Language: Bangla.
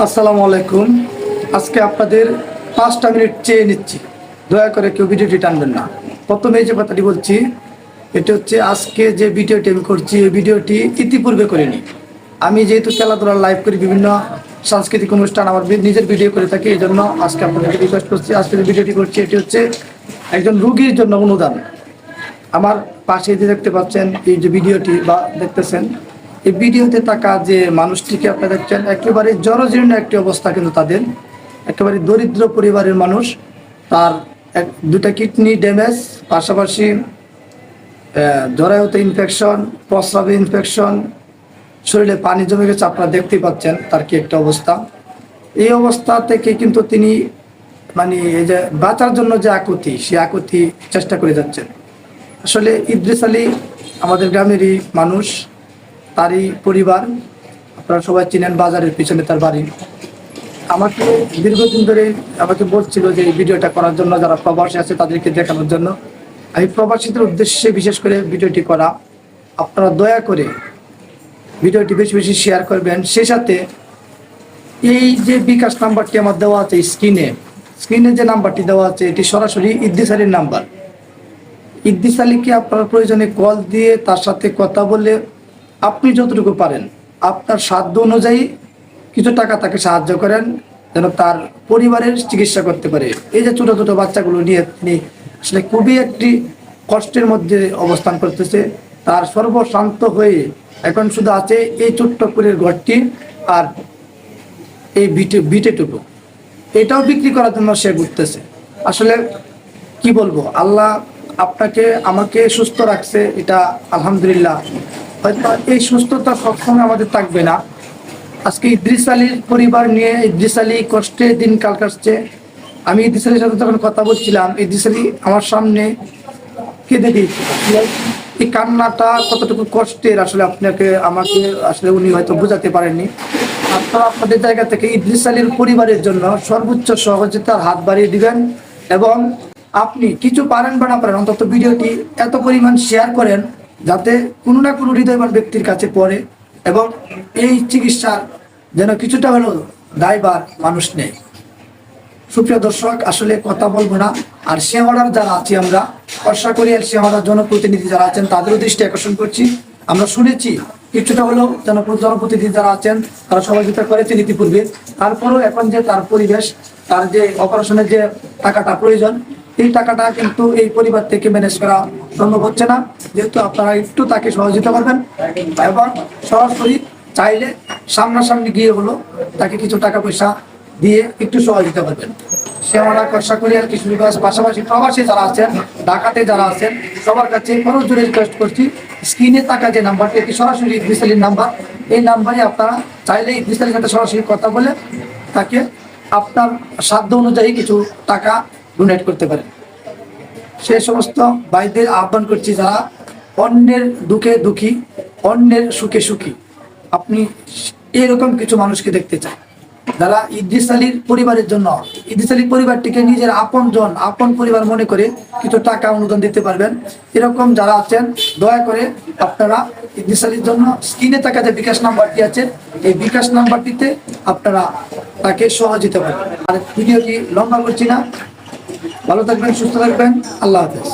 আসসালামু আলাইকুম। আজকে আপনাদের 5টা মিনিট চেয়ে নিচ্ছি, দয়া করে কেউ ভিডিওটি টানবেন না। প্রথমে যে কথাটি বলছি, এটা হচ্ছে আজকে যে ভিডিওটি আমি করছি, এই ভিডিওটি ইতিপূর্বে করিনি। আমি যেহেতু খেলাধুলার লাইভ করি, বিভিন্ন সাংস্কৃতিক অনুষ্ঠান আমার নিজের ভিডিও করে থাকি, এই জন্য আজকে আপনাদেরকে রিকোয়েস্ট করছি। আজকে যে ভিডিওটি করছি এটি হচ্ছে একজন রুগীর জন্য অনুদান। আমার পাশে যে দেখতে পাচ্ছেন এই যে ভিডিওটি বা দেখতেছেন, এই ভিডিওতে থাকা যে মানুষটিকে আপনারা দেখছেন, একেবারে জরাজীর্ণ একটি অবস্থা, কিন্তু তাদের একেবারে দরিদ্র পরিবারের মানুষ। তার দুটা কিডনি ড্যামেজ, পাশাপাশি জরায়ুতে ইনফেকশন, প্রস্রাবে ইনফেকশন, শরীরে পানি জমে গেছে। আপনারা দেখতেই পাচ্ছেন তার কি একটা অবস্থা। এই অবস্থা থেকে কিন্তু তিনি এই যে বাঁচার জন্য যে আকুতি, সে আকুতি চেষ্টা করে যাচ্ছেন। আসলে ইদ্রিস আলী আমাদের গ্রামেরই মানুষ, তারই পরিবার। আপনারা সবাই চিনেন, বাজারের পিছনে তার বাড়ি। আমাকে দীর্ঘদিন ধরে আমাকে বলছিল যে এই ভিডিওটা করার জন্য, যারা প্রবাসী আছে তাদেরকে দেখানোর জন্য। আমি প্রবাসীদের উদ্দেশ্যে বিশেষ করে ভিডিওটি করা। আপনারা দয়া করে ভিডিওটি বেশি বেশি শেয়ার করবেন। সেই সাথে এই যে বিকাশ নাম্বারটি আমার দেওয়া আছে স্ক্রিনে যে নাম্বারটি দেওয়া আছে, এটি সরাসরি ইদ্রিস আলীর নাম্বার। ইদ্রিস আলীকে আপনার প্রয়োজনে কল দিয়ে তার সাথে কথা বলে আপনি যতটুকু পারেন আপনার সাধ্য অনুযায়ী কিছু টাকা তাকে সাহায্য করেন, যেন তার পরিবারের চিকিৎসা করতে পারে। এই যে ছোটো ছোটো বাচ্চাগুলো নিয়ে তিনি আসলে খুবই একটি কষ্টের মধ্যে অবস্থান করতেছে। তার সর্বশান্ত হয়ে এখন শুধু আছে এই ছোট্ট কুড়ের ঘরটি আর এই বিটেটুকু, এটাও বিক্রি করার জন্য সে ঘুরতেছে। আসলে কি বলবো, আল্লাহ আপনাকে আমাকে সুস্থ রাখছে, এটা আলহামদুলিল্লাহ। হয়তো এই সুস্থতা সবসময় আমাদের থাকবে না। আজকে ইদ্রিস আলীর পরিবার নিয়ে ইদ্রিস আলী কষ্টে দিন কাল কাটছে। আমি ইদ্রিস আলীর সাথে যখন কথা বলছিলাম, ইদ্রিস আলী আমার সামনে কেঁদে দিয়েছিল। এই কান্নাটা কতটুকু কষ্টের আসলে আমাকে আসলে উনি হয়তো বোঝাতে পারেননি। আপনারা আপনাদের জায়গা থেকে ইদ্রিস আলীর পরিবারের জন্য সর্বোচ্চ সহযোগিতার হাত বাড়িয়ে দিবেন, এবং আপনি কিছু পারেন বা না পারেন অন্তত ভিডিওটি এত পরিমাণ শেয়ার করেন যাতে কোনো না কোনো হৃদয়বান ব্যক্তির কাছে পড়ে, এবং এই চিকিৎসার যেন কিছুটা হলেও দায়ভার মানুষ নেই। সুপ্রিয় দর্শক, আসলে কথা বলবো না। আর শেওড়ার যারা আছি আমরা, আশা করি আর শেওড়ার জনপ্রতিনিধি যারা আছেন তাদেরও দৃষ্টি আকর্ষণ করছি। আমরা শুনেছি কিছুটা হলেও জনপ্রতিনিধি যারা আছেন তারা সহযোগিতা করেছেন ইতিপূর্বে। তারপরেও এখন যে তার পরিবেশ, তার যে অপারেশনের যে টাকাটা প্রয়োজন, এই টাকাটা কিন্তু এই পরিবার থেকে ম্যানেজ করা সম্ভব হচ্ছে না। যেহেতু আপনারা একটু তাকে সহযোগিতা করবেন, এবং সরাসরি চাইলে সামনাসামনি গিয়ে হলো তাকে কিছু টাকা পয়সা দিয়ে একটু সহযোগিতা করবেন। শ্যামলা কষা করি আর কিশোরগঞ্জ, পাশাপাশি প্রবাসী যারা আছেন, ঢাকাতে যারা আছেন, সবার কাছে খরচ জোরে রিকোয়েস্ট করছি, স্ক্রিনে থাকা যে নাম্বারটি, এটি সরাসরি ইদ্রিস আলীর নাম্বার। এই নাম্বারে আপনারা চাইলে ইদ্রিস আলীর সাথে সরাসরি কথা বলে তাকে আপনার সাধ্য অনুযায়ী কিছু টাকা ডোনেট করতে পারেন। সে সমস্ত ভাইদের আহ্বান করছি যারা অন্যের দুঃখে দুঃখী, অন্যের সুখে সুখী। আপনি এরকম কিছু মানুষকে দেখতে চান যারা ইদ্রিস আলীর পরিবারের জন্য, ইদ্রিস আলীর পরিবারটিকে নিজের আপন পরিবার মনে করে কিছু টাকা অনুদান দিতে পারবেন। এরকম যারা আছেন দয়া করে আপনারা ইদ্রিস আলীর জন্য স্ক্রিনে থাকা যে বিকাশ নাম্বারটি আছে, এই বিকাশ নাম্বারটিতে আপনারা তাকে সহযোগিতা করবেন। আর ভিডিওটি লম্বা করছি না, ভালো থাকবেন, সুস্থ থাকবেন, আল্লাহ হাফেজ।